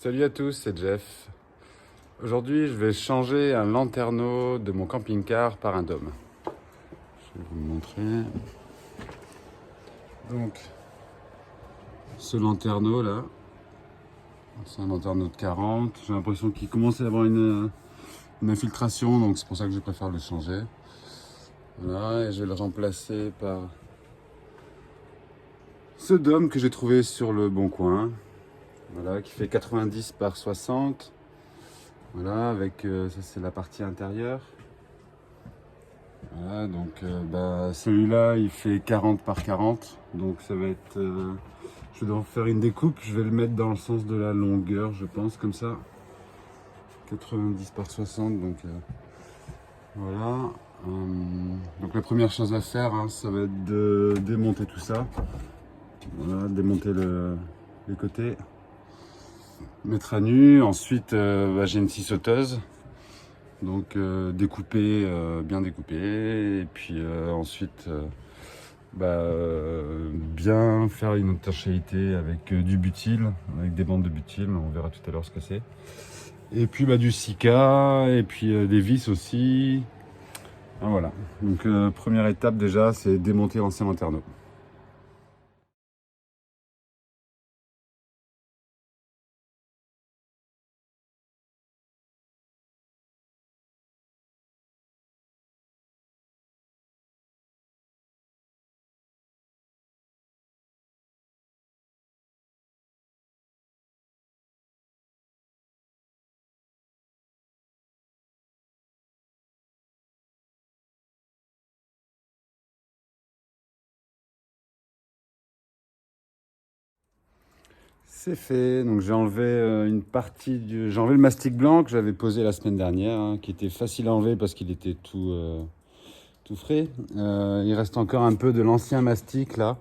Salut à tous, c'est Jeff. Aujourd'hui, je vais changer un lanterneau de mon camping-car par un dôme. Je vais vous le montrer. Donc, ce lanterneau là, c'est un lanterneau de 40. J'ai l'impression qu'il commence à avoir une infiltration, donc c'est pour ça que je préfère le changer. Voilà, et je vais le remplacer par ce dôme que j'ai trouvé sur le Bon Coin. Voilà, qui fait 90 par 60. Voilà, avec ça c'est la partie intérieure. Voilà, donc celui-là il fait 40 par 40. Donc ça va être. Je vais devoir faire une découpe. Je vais le mettre dans le sens de la longueur, je pense, comme ça. 90 par 60. Donc voilà. Donc la première chose à faire, ça va être de démonter tout ça. Voilà, démonter les côtés. Mettre à nu. Ensuite, j'ai une scie sauteuse. Donc découper, bien découper. Et puis ensuite, bien faire une étanchéité avec du butyl, avec des bandes de butyl. On verra tout à l'heure ce que c'est. Et puis du sika, et puis des vis aussi. Ah, voilà. Donc première étape déjà, c'est démonter l'ancien lanterneau. C'est fait, donc j'ai enlevé une partie j'ai enlevé le mastic blanc que j'avais posé la semaine dernière, qui était facile à enlever parce qu'il était tout frais. Il reste encore un peu de l'ancien mastic là,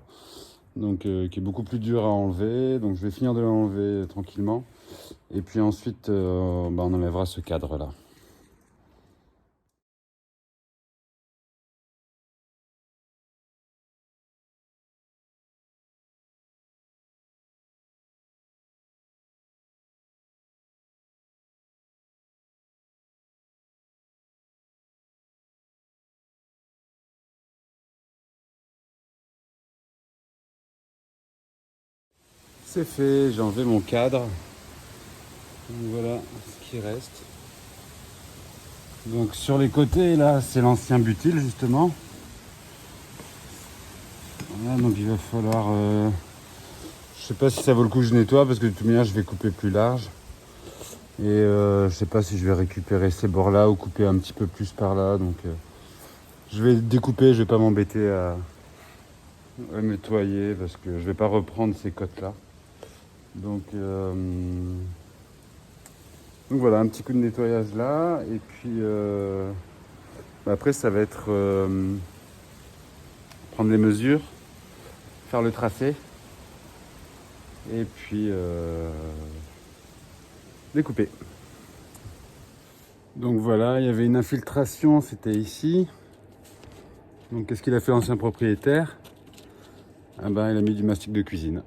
donc qui est beaucoup plus dur à enlever. Donc je vais finir de l'enlever tranquillement. Et puis ensuite, on enlèvera ce cadre là. C'est fait, j'ai enlevé mon cadre. Donc voilà ce qui reste. Donc sur les côtés là, c'est l'ancien butyl justement. Voilà, donc il va falloir. Je sais pas si ça vaut le coup que je nettoie parce que de toute manière je vais couper plus large. Et je sais pas si je vais récupérer ces bords là ou couper un petit peu plus par là. Donc je vais découper, je vais pas m'embêter à nettoyer parce que je vais pas reprendre ces côtes là. Donc voilà, un petit coup de nettoyage là. Et puis après ça va être prendre les mesures, faire le tracé. Et puis découper. Donc voilà, il y avait une infiltration, c'était ici. Donc qu'est-ce qu'il a fait l'ancien propriétaire? Il a mis du mastic de cuisine.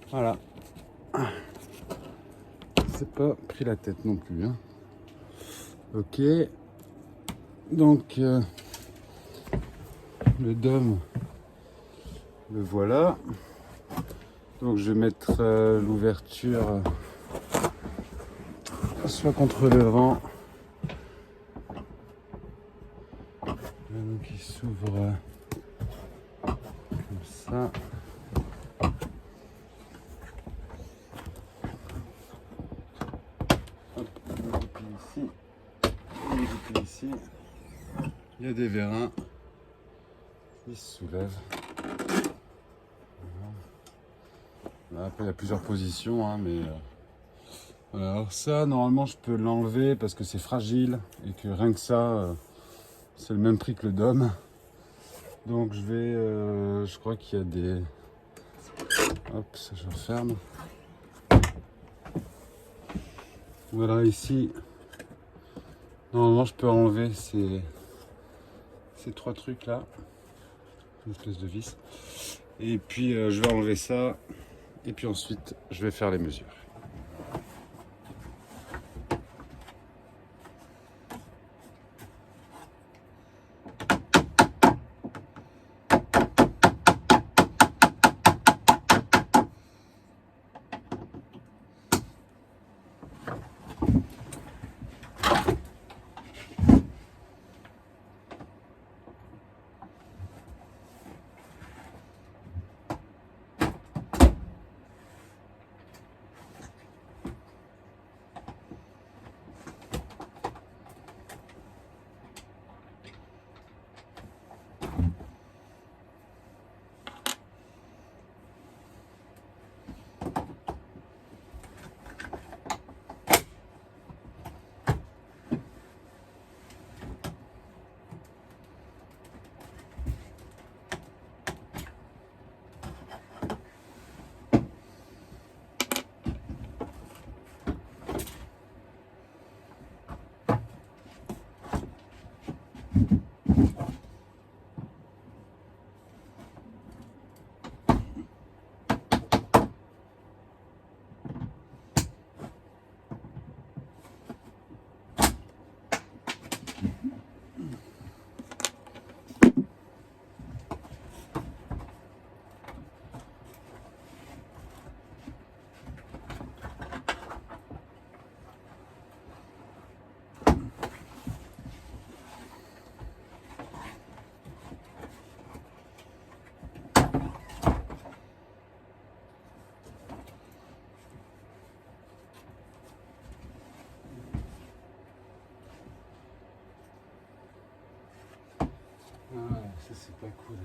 Voilà. C'est pas pris la tête non plus. Ok. Donc le dôme, le voilà. Donc je vais mettre l'ouverture soit contre le vent. Donc il s'ouvre comme ça. Hop, on déplie ici. On déplie ici. Il y a des vérins. Ils se soulèvent. Voilà. Après il y a plusieurs positions, mais voilà. Alors ça normalement je peux l'enlever parce que c'est fragile et que rien que ça c'est le même prix que le dôme. Donc je vais je crois qu'il y a des. Hop, ça je referme. Voilà, ici normalement je peux enlever ces trois trucs là, une espèce de vis. Et puis je vais enlever ça et puis ensuite je vais faire les mesures. Ça c'est pas cool.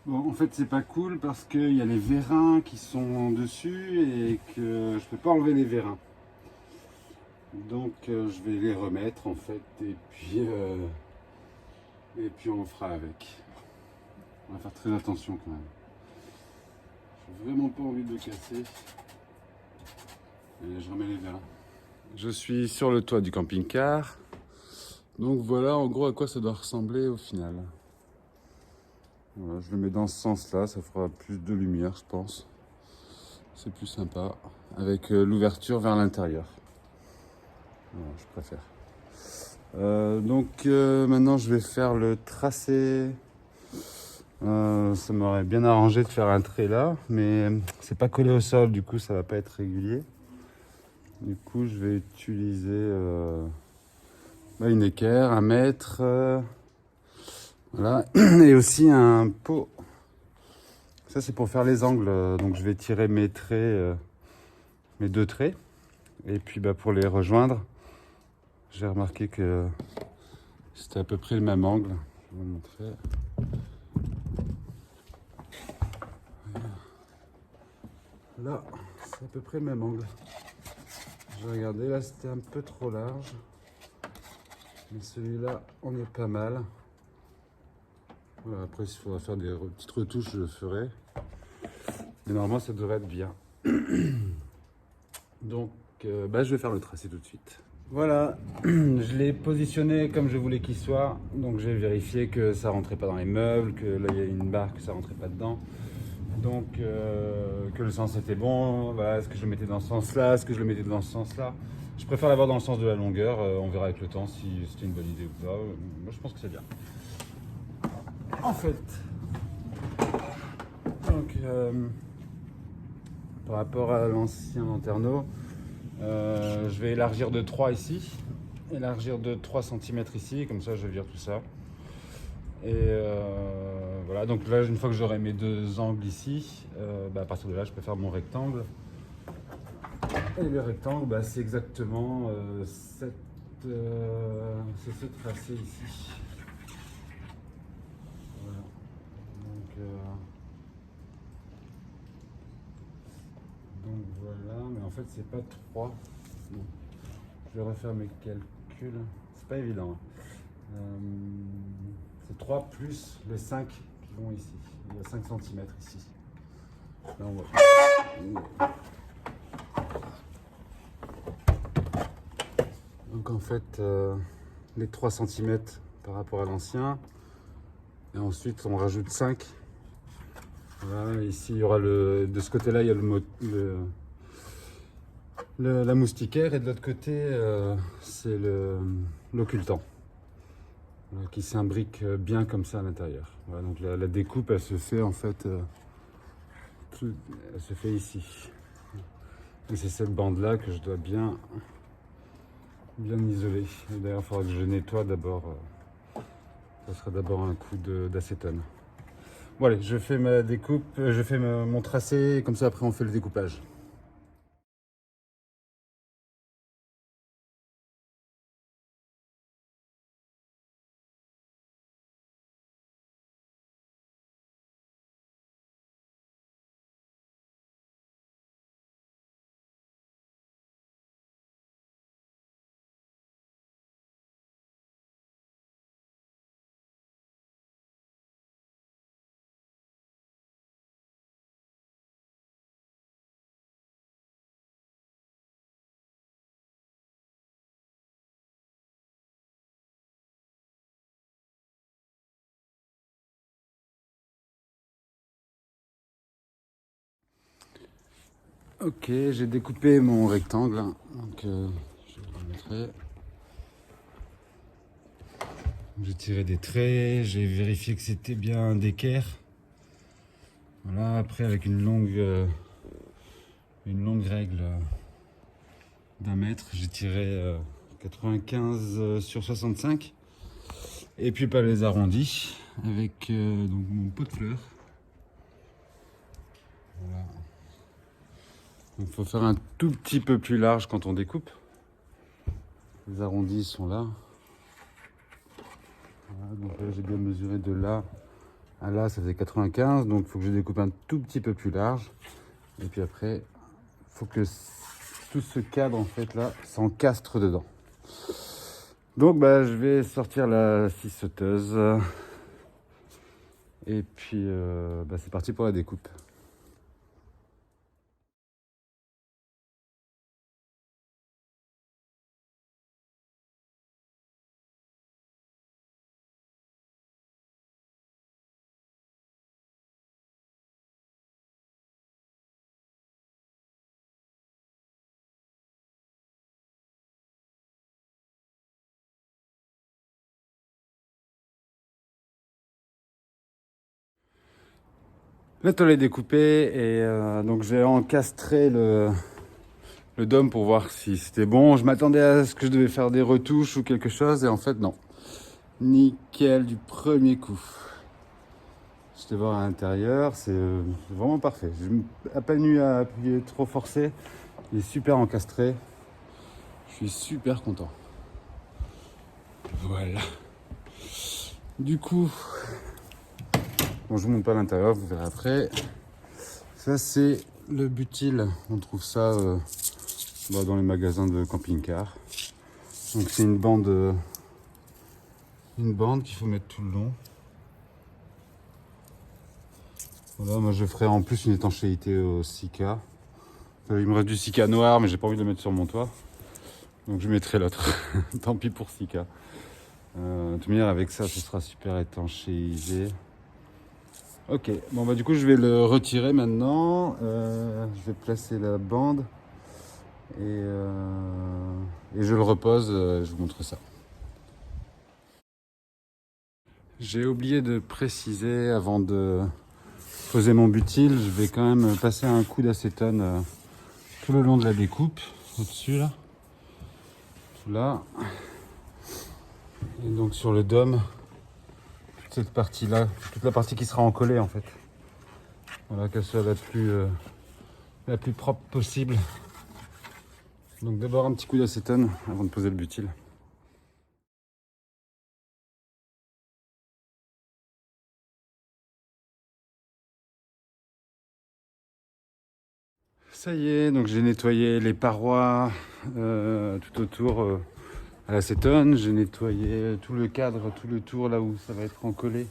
Bon, en fait, c'est pas cool parce qu'il y a les vérins qui sont dessus et que je peux pas enlever les vérins. Donc, je vais les remettre en fait et puis on fera avec. On va faire très attention quand même. J'ai vraiment pas envie de le casser. Et je remets les vérins. Je suis sur le toit du camping-car. Donc voilà en gros à quoi ça doit ressembler au final. Voilà, je le mets dans ce sens-là, ça fera plus de lumière, je pense. C'est plus sympa, avec l'ouverture vers l'intérieur. Voilà, je préfère. Maintenant, je vais faire le tracé. Ça m'aurait bien arrangé de faire un trait là, mais c'est pas collé au sol, du coup, ça va pas être régulier. Du coup, je vais utiliser une équerre, 1 mètre. Voilà, et aussi un pot. Ça c'est pour faire les angles, donc je vais tirer mes traits, mes 2 traits. Et puis pour les rejoindre, j'ai remarqué que c'était à peu près le même angle. Je vais vous montrer. Là, c'est à peu près le même angle. J'ai regardé, là c'était un peu trop large. Mais celui-là, on est pas mal. Voilà, après, s'il faudra faire des petites retouches, je le ferai. Mais normalement, ça devrait être bien. Donc, je vais faire le tracé tout de suite. Voilà, je l'ai positionné comme je voulais qu'il soit. Donc, j'ai vérifié que ça rentrait pas dans les meubles, que là, il y a une barre, que ça rentrait pas dedans. Donc, que le sens était bon. Voilà, est-ce que je le mettais dans ce sens-là? Est-ce que je le mettais dans ce sens-là? Je préfère l'avoir dans le sens de la longueur. On verra avec le temps si c'était une bonne idée ou pas. Moi, je pense que c'est bien. En fait, donc, par rapport à l'ancien lanterneau, je vais élargir de 3 ici, élargir de 3 cm ici, comme ça je vire tout ça. Et voilà, donc là une fois que j'aurai mes 2 angles ici, à partir de là je peux faire mon rectangle. Et le rectangle, c'est exactement c'est ce tracé ici. Voilà. Donc voilà, mais en fait c'est pas 3. Bon. Je vais refaire mes calculs. C'est pas évident. C'est 3 plus les 5 qui vont ici. Il y a 5 cm ici. Là on voit. Donc en fait, les 3 cm par rapport à l'ancien. Et ensuite on rajoute 5. Voilà, ici il y aura de ce côté-là il y a la moustiquaire et de l'autre côté c'est l'occultant qui s'imbrique bien comme ça à l'intérieur. Voilà, donc la découpe elle se fait en fait elle se fait ici. Et c'est cette bande là que je dois bien isoler. D'ailleurs il faudra que je nettoie d'abord. Ça sera d'abord un coup d'acétone. Bon allez, je fais ma découpe, je fais mon tracé, comme ça après on fait le découpage. Ok, j'ai découpé mon rectangle, donc je le mettrai. J'ai tiré des traits, j'ai vérifié que c'était bien d'équerre. Voilà, après avec une longue règle, d'un mètre. J'ai tiré 95 sur 65. Et puis pas les arrondis avec donc mon pot de fleurs. Voilà. Il faut faire un tout petit peu plus large quand on découpe. Les arrondis sont là. Voilà, donc là j'ai bien mesuré de là à là, ça faisait 95, donc il faut que je découpe un tout petit peu plus large. Et puis après, il faut que tout ce cadre en fait là s'encastre dedans. Donc je vais sortir la scie sauteuse. Et puis c'est parti pour la découpe. La tôle est découpée et donc j'ai encastré le dôme pour voir si c'était bon. Je m'attendais à ce que je devais faire des retouches ou quelque chose et en fait non. Nickel du premier coup. Je vais voir à l'intérieur, c'est vraiment parfait. J'ai à peine eu à appuyer trop forcé. Il est super encastré. Je suis super content. Voilà. Du coup, bon, je vous montre pas l'intérieur, vous verrez après. Ça c'est le butyl. On trouve ça dans les magasins de camping-car. Donc c'est une bande qu'il faut mettre tout le long. Voilà, moi je ferai en plus une étanchéité au Sika. Il me reste du Sika noir, mais j'ai pas envie de le mettre sur mon toit. Donc je mettrai l'autre. Tant pis pour Sika. De toute manière, avec ça, ce sera super étanchéisé. Ok, bon du coup je vais le retirer maintenant. Je vais placer la bande et je le repose. Je vous montre ça. J'ai oublié de préciser avant de poser mon butyl, je vais quand même passer un coup d'acétone tout le long de la découpe, au-dessus là. Là. Et donc sur le dôme, toute cette partie-là, toute la partie qui sera encollée en fait. Voilà, qu'elle soit la plus propre possible. Donc d'abord un petit coup d'acétone avant de poser le butyl. Ça y est, donc j'ai nettoyé les parois tout autour à l'acétone. J'ai nettoyé tout le cadre, tout le tour là où ça va être encollé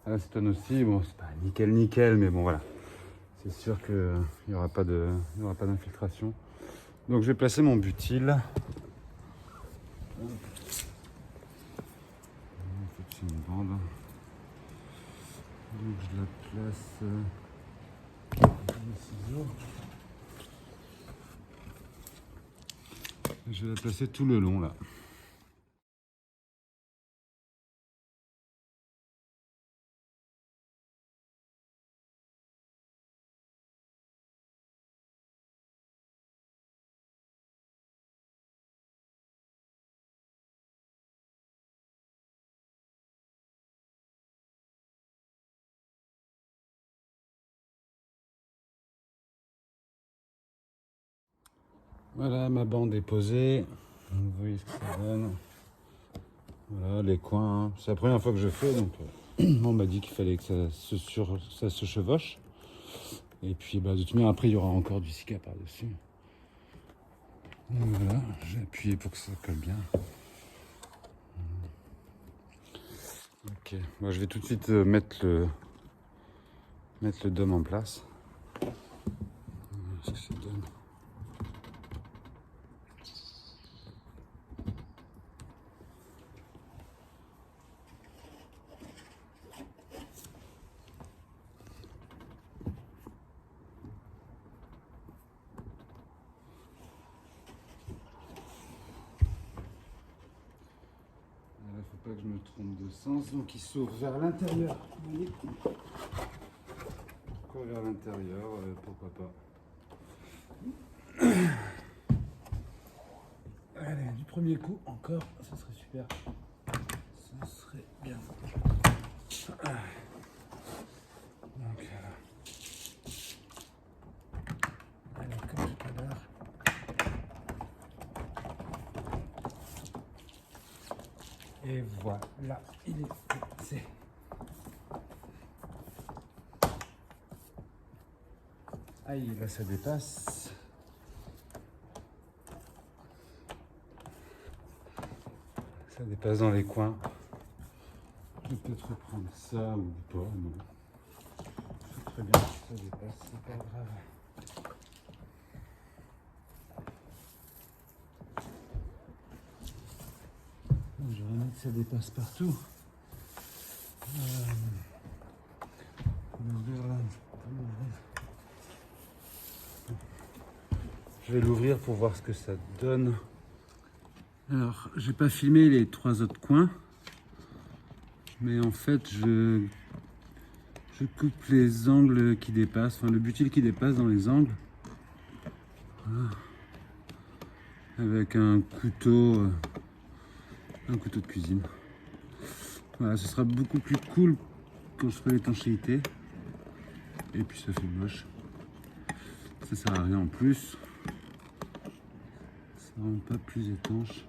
à l'acétone aussi. Bon, c'est pas nickel, mais bon voilà. C'est sûr qu'il n'y aura pas d'infiltration. Donc je vais placer mon butyl. C'est une bande. Donc je la place. Je vais la placer tout le long là. Voilà, ma bande est posée. Vous voyez ce que ça donne. Voilà les coins. C'est la première fois que je fais, donc on m'a dit qu'il fallait que ça se chevauche. Et puis de toute manière après il y aura encore du Sika par-dessus. Voilà, j'ai appuyé pour que ça colle bien. Ok, moi je vais tout de suite mettre le dôme en place. Voilà ce que ça donne. Il ne faut pas que je me trompe de sens, donc il s'ouvre vers l'intérieur. Encore vers l'intérieur, pourquoi pas. Allez, du premier coup encore, ça serait super. Ça serait bien. Donc voilà. Allez, comme tout à l'heure. Et voilà, il est fixé. Aïe, là ça dépasse. Ça dépasse dans les coins. Je vais peut-être reprendre ça ou pas, non. C'est très bien, ça dépasse, c'est pas grave. J'aurais aimé que ça dépasse partout. Je vais l'ouvrir pour voir ce que ça donne. Alors, j'ai pas filmé les 3 autres coins, mais en fait, je coupe les angles qui dépassent, enfin le butyl qui dépasse dans les angles, voilà. Avec un couteau de cuisine. Voilà, ce sera beaucoup plus cool quand je ferai l'étanchéité. Et puis ça fait moche. Ça sert à rien en plus. Ça rend pas plus étanche.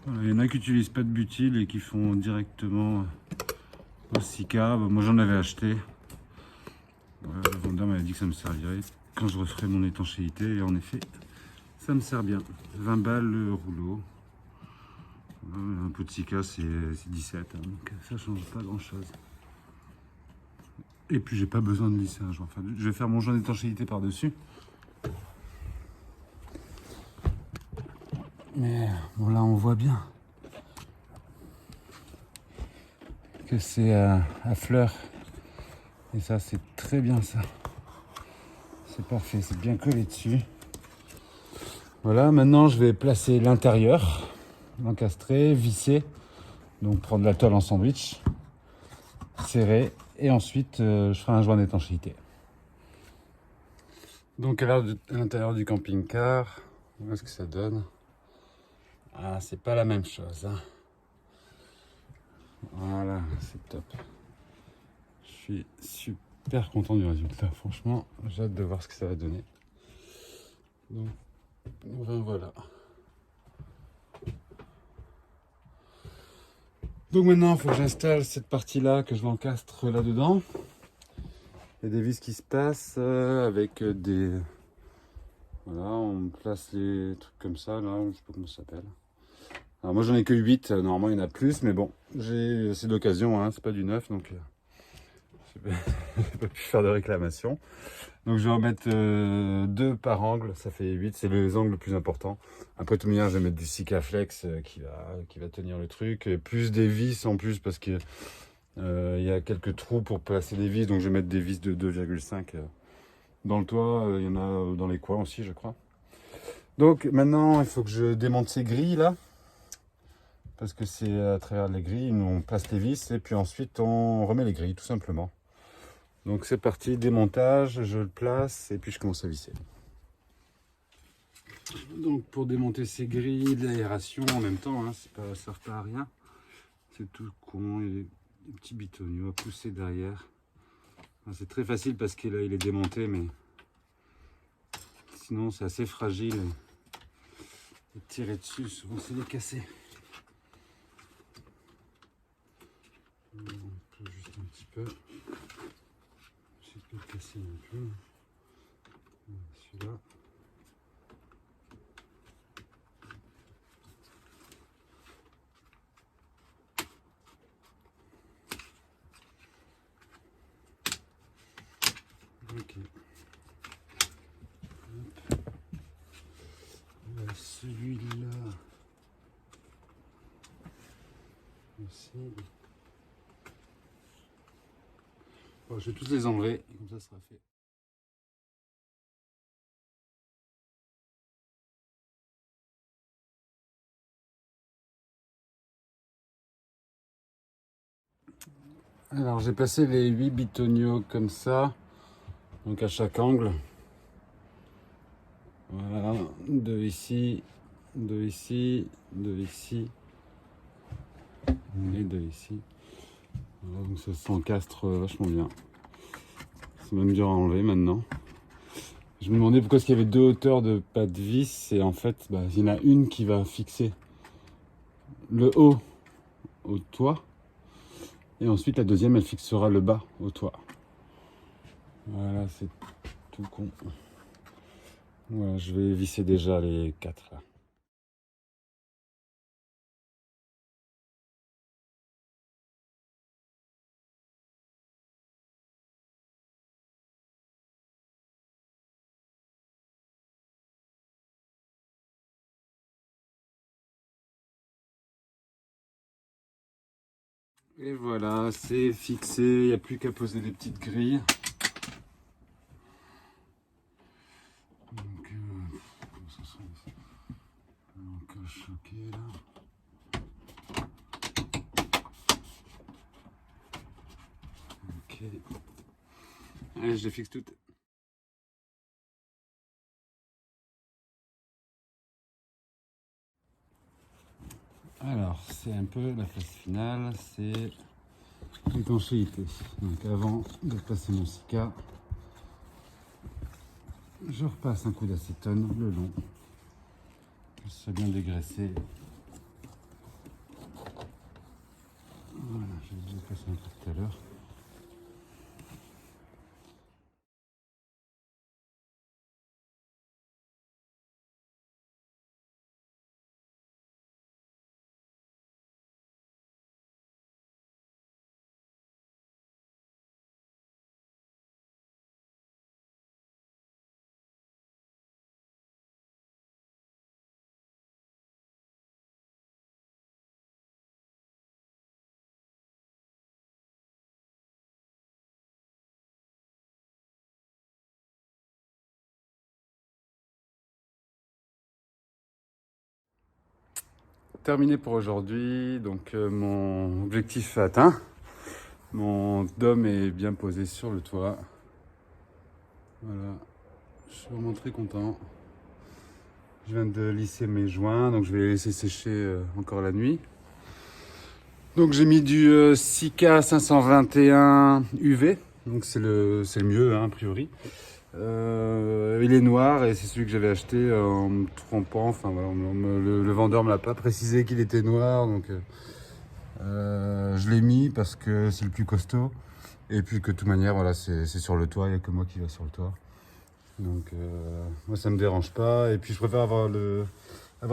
Voilà, il y en a qui n'utilisent pas de butyl et qui font directement au Sika. Moi j'en avais acheté. Voilà, le vendeur m'avait dit que ça me servirait quand je referai mon étanchéité. Et en effet, ça me sert bien. 20 balles le rouleau. Un pot de Sika c'est 17, hein, donc ça change pas grand chose. Et puis j'ai pas besoin de lissage. Enfin, je vais faire mon joint d'étanchéité par-dessus. Mais bon, là on voit bien que c'est à fleur. Et ça c'est très bien ça. C'est parfait, c'est bien collé dessus. Voilà, maintenant je vais placer l'intérieur, l'encastrer, visser. Donc prendre la tôle en sandwich, serrer. Et ensuite je ferai un joint d'étanchéité. Donc à l'intérieur du camping-car, voilà ce que ça donne. Ah, c'est pas la même chose, hein. Voilà, c'est top. Je suis super content du résultat. Franchement, j'ai hâte de voir ce que ça va donner. Donc, voilà. Donc maintenant, il faut que j'installe cette partie-là, que je l'encastre là-dedans. Il y a des vis qui se passent avec des... Voilà, on place les trucs comme ça, là, je sais pas comment ça s'appelle. Alors moi j'en ai que 8, normalement il y en a plus, mais bon, c'est d'occasion, hein, c'est pas du neuf, donc j'ai pas pu faire de réclamation. Donc je vais en mettre 2 par angle, ça fait 8, c'est les angles les plus importants. Après tout bien, je vais mettre du Sikaflex qui va tenir le truc, et plus des vis en plus parce que il y a quelques trous pour placer des vis, donc je vais mettre des vis de 2,5 dans le toit, il y en a dans les coins aussi je crois. Donc maintenant il faut que je démonte ces grilles là. Parce que c'est à travers les grilles, on place les vis et puis ensuite on remet les grilles tout simplement. Donc c'est parti, démontage, je le place et puis je commence à visser. Donc pour démonter ces grilles, de l'aération en même temps, hein, ça ne sert pas à rien. C'est tout con, il y a des petits bitonniaux à pousser derrière. Enfin, c'est très facile parce qu'il est démonté, mais sinon c'est assez fragile. Et tirer dessus, souvent c'est les casser. On peut juste un petit peu. Je peux le casser un peu. Celui-là. Ok. Celui-là aussi. Bon, je vais tous les enlever, comme ça sera fait. Alors j'ai placé les 8 bitonio comme ça, donc à chaque angle. Voilà, 2 ici, 2 ici, 2 ici et 2 ici. Voilà, donc ça s'encastre vachement bien. C'est même dur à enlever maintenant. Je me demandais pourquoi il y avait 2 hauteurs de pas de vis, et en fait il y en a une qui va fixer le haut au toit, et ensuite la deuxième elle fixera le bas au toit. Voilà, c'est tout con. Voilà, je vais visser déjà les 4 là. Et voilà, c'est fixé, il n'y a plus qu'à poser des petites grilles. Donc, ça sent encore choqué là. Ok. Allez, je les fixe toutes. Alors, c'est un peu la phase finale, c'est l'étanchéité. Donc avant de passer mon Sika, je repasse un coup d'acétone le long, que ce soit bien dégraissé. Voilà, j'ai déjà passé un peu tout à l'heure. Terminé pour aujourd'hui, donc mon objectif est atteint. Mon dôme est bien posé sur le toit. Voilà, je suis vraiment très content. Je viens de lisser mes joints, donc je vais les laisser sécher encore la nuit. Donc j'ai mis du Sika 521 UV, donc c'est le mieux hein, a priori. Il est noir et c'est celui que j'avais acheté en me trompant. Enfin voilà, le vendeur me l'a pas précisé qu'il était noir, donc je l'ai mis parce que c'est le plus costaud. Et puis que de toute manière, voilà, c'est sur le toit, il n'y a que moi qui va sur le toit. Donc moi ça me dérange pas. Et puis je préfère avoir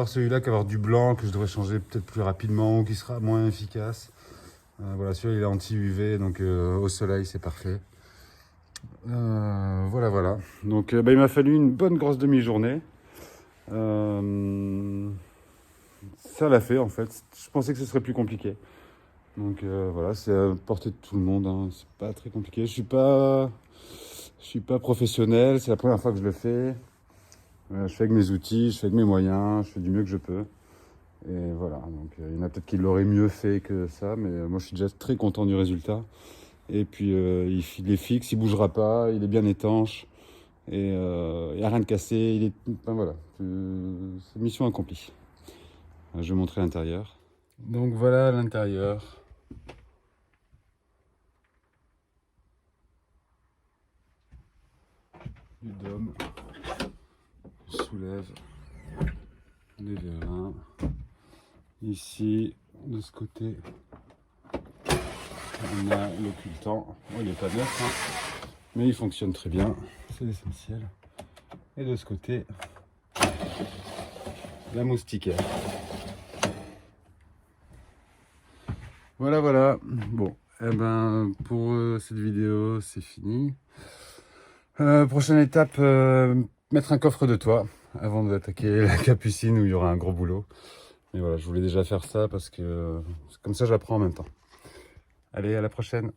celui-là qu'avoir du blanc que je devrais changer peut-être plus rapidement ou qui sera moins efficace. Voilà, celui-là il est anti-UV, donc au soleil c'est parfait. Voilà. Donc il m'a fallu une bonne grosse demi-journée. Ça l'a fait en fait. Je pensais que ce serait plus compliqué. Donc voilà, c'est à la portée de tout le monde. Hein. C'est pas très compliqué. Je suis pas professionnel. C'est la première fois que je le fais. Je fais avec mes outils, je fais avec mes moyens, je fais du mieux que je peux. Et voilà. Donc il y en a peut-être qui l'auraient mieux fait que ça, mais moi je suis déjà très content du résultat. Et puis il est fixe, il bougera pas, il est bien étanche. Et il n'y a rien de cassé. Enfin, voilà, c'est mission accomplie. Je vais montrer l'intérieur. Donc voilà l'intérieur. Du dôme. Je soulève les vérins. Ici, de ce côté, on a l'occultant. Oh, il n'est pas neuf, hein, mais il fonctionne très bien. C'est l'essentiel. Et de ce côté, la moustiquaire. Voilà. Bon, pour cette vidéo, c'est fini. Prochaine étape, mettre un coffre de toit avant d'attaquer la capucine où il y aura un gros boulot. Mais voilà, je voulais déjà faire ça parce que comme ça j'apprends en même temps. Allez, à la prochaine.